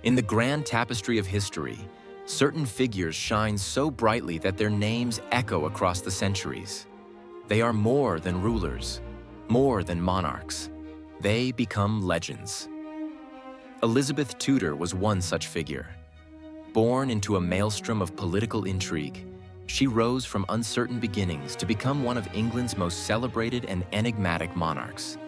In the grand tapestry of history, certain figures shine so brightly that their names echo across the centuries. They are more than rulers, more than monarchs. They become legends. Elizabeth Tudor was one such figure. Born into a maelstrom of political intrigue, she rose from uncertain beginnings to become one of England's most celebrated and enigmatic monarchs.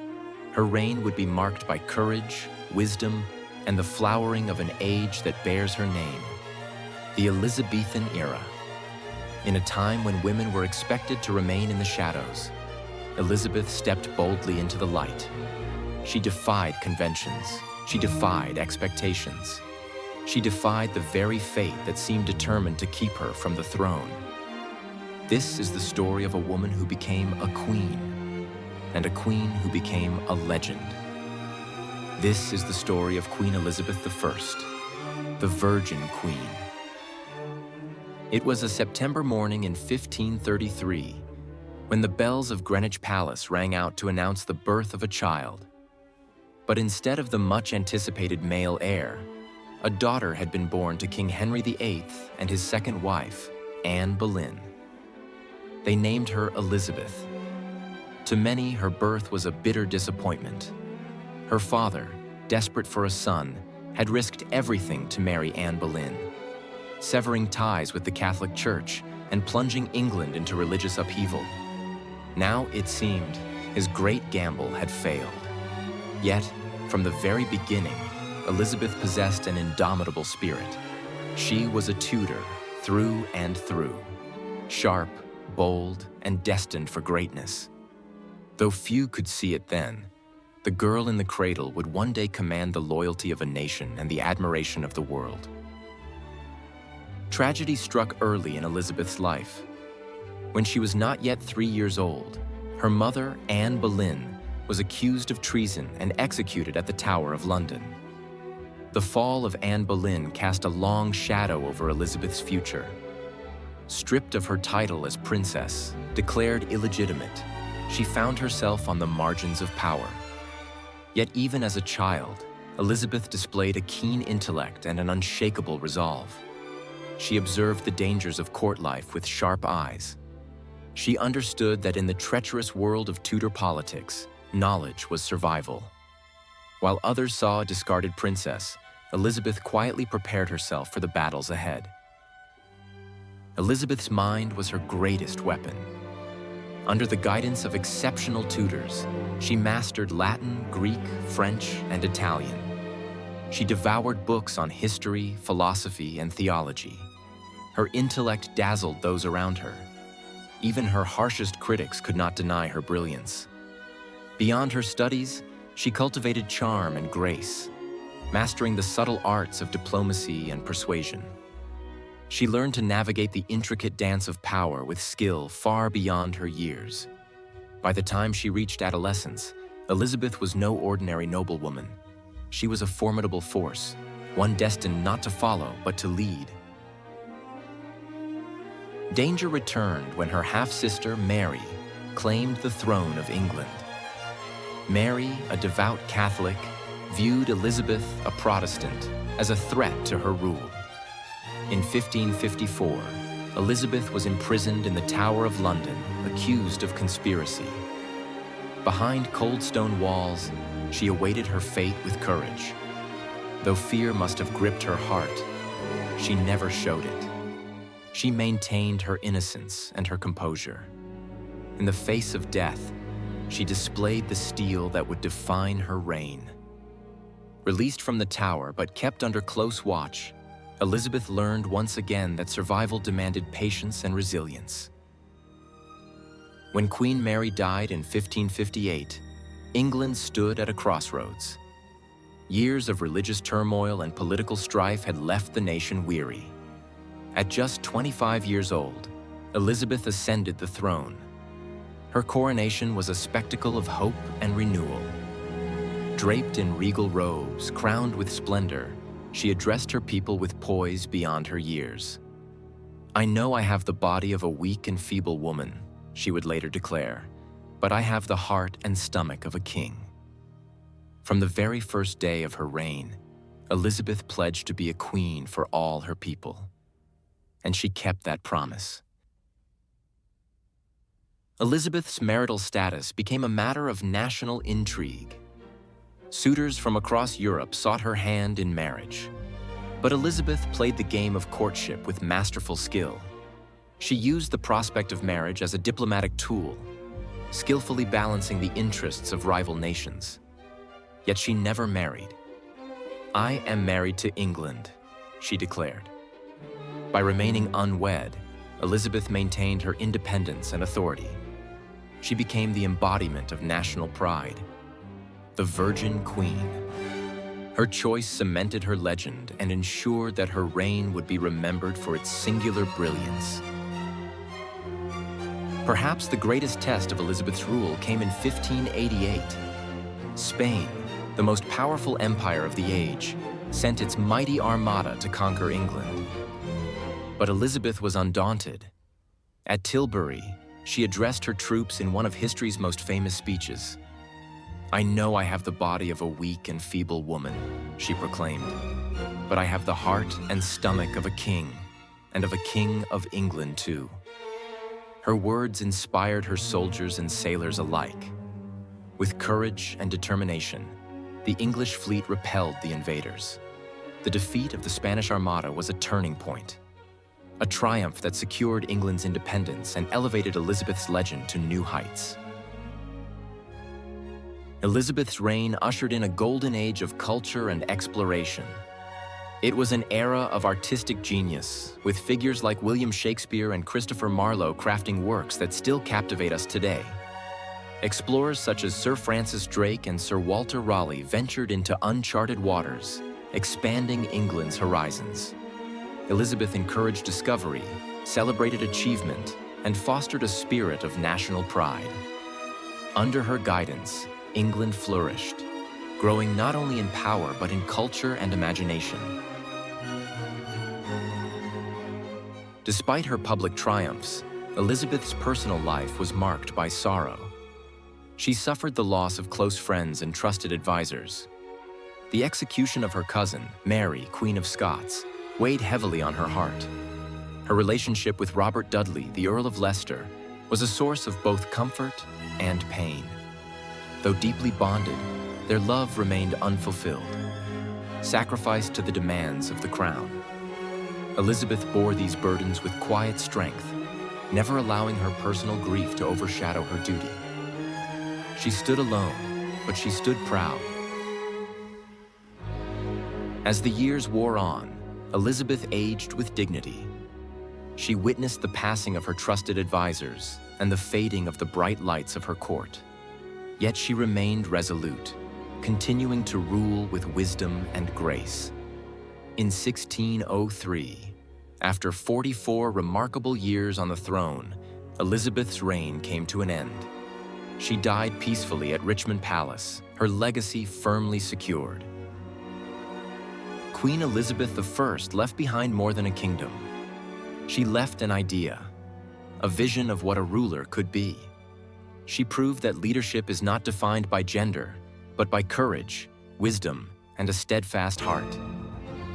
Her reign would be marked by courage, wisdom, and the flowering of an age that bears her name, the Elizabethan Era. In a time when women were expected to remain in the shadows, Elizabeth stepped boldly into the light. She defied conventions. She defied expectations. She defied the very fate that seemed determined to keep her from the throne. This is the story of a woman who became a queen, and a queen who became a legend. This is the story of Queen Elizabeth I, the Virgin Queen. It was a September morning in 1533 when the bells of Greenwich Palace rang out to announce the birth of a child. But instead of the much-anticipated male heir, a daughter had been born to King Henry VIII and his second wife, Anne Boleyn. They named her Elizabeth. To many, her birth was a bitter disappointment. Her father, desperate for a son, had risked everything to marry Anne Boleyn, severing ties with the Catholic Church and plunging England into religious upheaval. Now, it seemed, his great gamble had failed. Yet, from the very beginning, Elizabeth possessed an indomitable spirit. She was a Tudor through and through, sharp, bold, and destined for greatness. Though few could see it then, the girl in the cradle would one day command the loyalty of a nation and the admiration of the world. Tragedy struck early in Elizabeth's life. When she was not yet 3 years old, her mother, Anne Boleyn, was accused of treason and executed at the Tower of London. The fall of Anne Boleyn cast a long shadow over Elizabeth's future. Stripped of her title as princess, declared illegitimate, she found herself on the margins of power. Yet even as a child, Elizabeth displayed a keen intellect and an unshakable resolve. She observed the dangers of court life with sharp eyes. She understood that in the treacherous world of Tudor politics, knowledge was survival. While others saw a discarded princess, Elizabeth quietly prepared herself for the battles ahead. Elizabeth's mind was her greatest weapon. Under the guidance of exceptional tutors, she mastered Latin, Greek, French, and Italian. She devoured books on history, philosophy, and theology. Her intellect dazzled those around her. Even her harshest critics could not deny her brilliance. Beyond her studies, she cultivated charm and grace, mastering the subtle arts of diplomacy and persuasion. She learned to navigate the intricate dance of power with skill far beyond her years. By the time she reached adolescence, Elizabeth was no ordinary noblewoman. She was a formidable force, one destined not to follow, but to lead. Danger returned when her half-sister, Mary, claimed the throne of England. Mary, a devout Catholic, viewed Elizabeth, a Protestant, as a threat to her rule. In 1554, Elizabeth was imprisoned in the Tower of London, accused of conspiracy. Behind cold stone walls, she awaited her fate with courage. Though fear must have gripped her heart, she never showed it. She maintained her innocence and her composure. In the face of death, she displayed the steel that would define her reign. Released from the tower but kept under close watch, Elizabeth learned once again that survival demanded patience and resilience. When Queen Mary died in 1558, England stood at a crossroads. Years of religious turmoil and political strife had left the nation weary. At just 25 years old, Elizabeth ascended the throne. Her coronation was a spectacle of hope and renewal. Draped in regal robes, crowned with splendor, she addressed her people with poise beyond her years. "I know I have the body of a weak and feeble woman," she would later declare, "but I have the heart and stomach of a king." From the very first day of her reign, Elizabeth pledged to be a queen for all her people, and she kept that promise. Elizabeth's marital status became a matter of national intrigue. Suitors from across Europe sought her hand in marriage. But Elizabeth played the game of courtship with masterful skill. She used the prospect of marriage as a diplomatic tool, skillfully balancing the interests of rival nations. Yet she never married. "I am married to England," she declared. By remaining unwed, Elizabeth maintained her independence and authority. She became the embodiment of national pride, the Virgin Queen. Her choice cemented her legend and ensured that her reign would be remembered for its singular brilliance. Perhaps the greatest test of Elizabeth's rule came in 1588. Spain, the most powerful empire of the age, sent its mighty armada to conquer England. But Elizabeth was undaunted. At Tilbury, she addressed her troops in one of history's most famous speeches. "I know I have the body of a weak and feeble woman," she proclaimed, "but I have the heart and stomach of a king, and of a king of England too." Her words inspired her soldiers and sailors alike. With courage and determination, the English fleet repelled the invaders. The defeat of the Spanish Armada was a turning point, a triumph that secured England's independence and elevated Elizabeth's legend to new heights. Elizabeth's reign ushered in a golden age of culture and exploration. It was an era of artistic genius, with figures like William Shakespeare and Christopher Marlowe crafting works that still captivate us today. Explorers such as Sir Francis Drake and Sir Walter Raleigh ventured into uncharted waters, expanding England's horizons. Elizabeth encouraged discovery, celebrated achievement, and fostered a spirit of national pride. Under her guidance, England flourished, growing not only in power but in culture and imagination. Despite her public triumphs, Elizabeth's personal life was marked by sorrow. She suffered the loss of close friends and trusted advisors. The execution of her cousin, Mary, Queen of Scots, weighed heavily on her heart. Her relationship with Robert Dudley, the Earl of Leicester, was a source of both comfort and pain. Though deeply bonded, their love remained unfulfilled, sacrificed to the demands of the crown. Elizabeth bore these burdens with quiet strength, never allowing her personal grief to overshadow her duty. She stood alone, but she stood proud. As the years wore on, Elizabeth aged with dignity. She witnessed the passing of her trusted advisors and the fading of the bright lights of her court. Yet she remained resolute, continuing to rule with wisdom and grace. In 1603, after 44 remarkable years on the throne, Elizabeth's reign came to an end. She died peacefully at Richmond Palace, her legacy firmly secured. Queen Elizabeth I left behind more than a kingdom. She left an idea, a vision of what a ruler could be. She proved that leadership is not defined by gender, but by courage, wisdom, and a steadfast heart.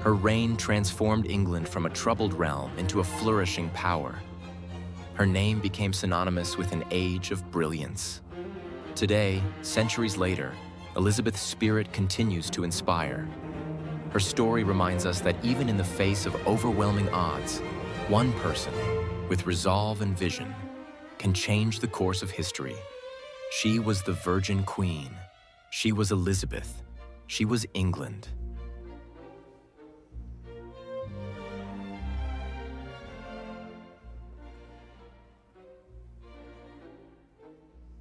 Her reign transformed England from a troubled realm into a flourishing power. Her name became synonymous with an age of brilliance. Today, centuries later, Elizabeth's spirit continues to inspire. Her story reminds us that even in the face of overwhelming odds, one person, with resolve and vision, can change the course of history. She was the Virgin Queen. She was Elizabeth. She was England.